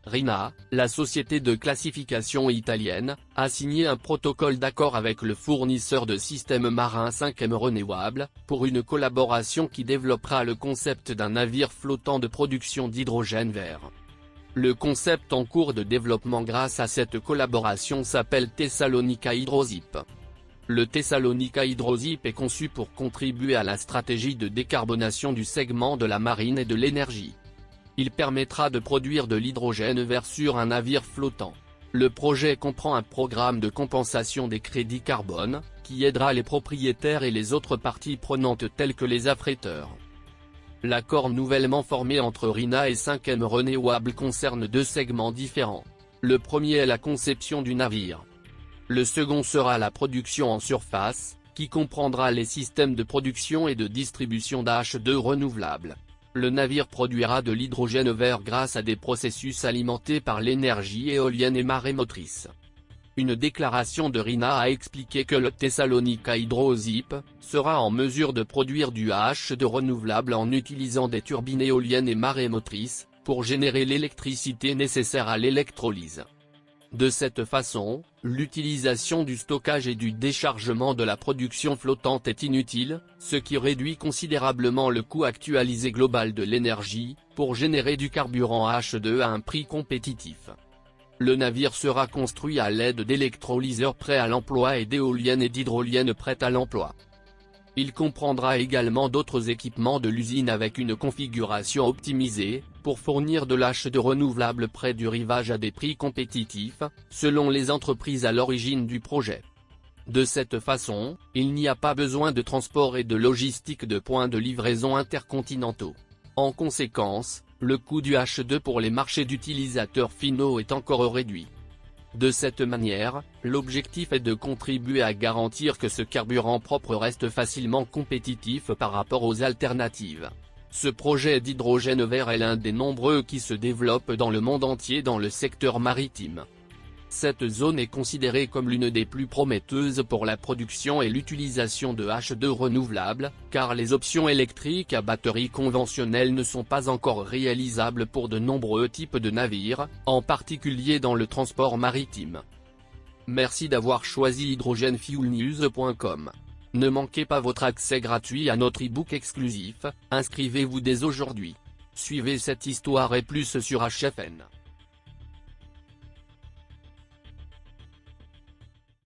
RINA, la société de classification italienne, a signé un protocole d'accord avec le fournisseur de systèmes marins 5M Renewable, pour une collaboration qui développera le concept d'un navire flottant de production d'hydrogène vert. Le concept en cours de développement grâce à cette collaboration s'appelle Thessalonica Hydrosip. Le Thessalonica Hydrosip est conçu pour contribuer à la stratégie de décarbonation du segment de la marine et de l'énergie. Il permettra de produire de l'hydrogène vert sur un navire flottant. Le projet comprend un programme de compensation des crédits carbone, qui aidera les propriétaires et les autres parties prenantes telles que les affréteurs. L'accord nouvellement formé entre RINA et 5M Renewable concerne deux segments différents. Le premier est la conception du navire. Le second sera la production en surface, qui comprendra les systèmes de production et de distribution d'H2 renouvelables. Le navire produira de l'hydrogène vert grâce à des processus alimentés par l'énergie éolienne et marémotrice. Une déclaration de RINA a expliqué que le Thessalonica Hydrosip sera en mesure de produire du H2 renouvelable en utilisant des turbines éoliennes et marémotrices, pour générer l'électricité nécessaire à l'électrolyse. De cette façon, l'utilisation du stockage et du déchargement de la production flottante est inutile, ce qui réduit considérablement le coût actualisé global de l'énergie, pour générer du carburant H2 à un prix compétitif. Le navire sera construit à l'aide d'électrolyseurs prêts à l'emploi et d'éoliennes et d'hydroliennes prêtes à l'emploi. Il comprendra également d'autres équipements de l'usine avec une configuration optimisée, pour fournir de l'H2 renouvelable près du rivage à des prix compétitifs, selon les entreprises à l'origine du projet. De cette façon, il n'y a pas besoin de transport et de logistique de points de livraison intercontinentaux. En conséquence, le coût du H2 pour les marchés d'utilisateurs finaux est encore réduit. De cette manière, l'objectif est de contribuer à garantir que ce carburant propre reste facilement compétitif par rapport aux alternatives. Ce projet d'hydrogène vert est l'un des nombreux qui se développent dans le monde entier dans le secteur maritime. Cette zone est considérée comme l'une des plus prometteuses pour la production et l'utilisation de H2 renouvelables, car les options électriques à batterie conventionnelles ne sont pas encore réalisables pour de nombreux types de navires, en particulier dans le transport maritime. Merci d'avoir choisi hydrogenfuelnews.com. Ne manquez pas votre accès gratuit à notre e-book exclusif, inscrivez-vous dès aujourd'hui. Suivez cette histoire et plus sur HFN.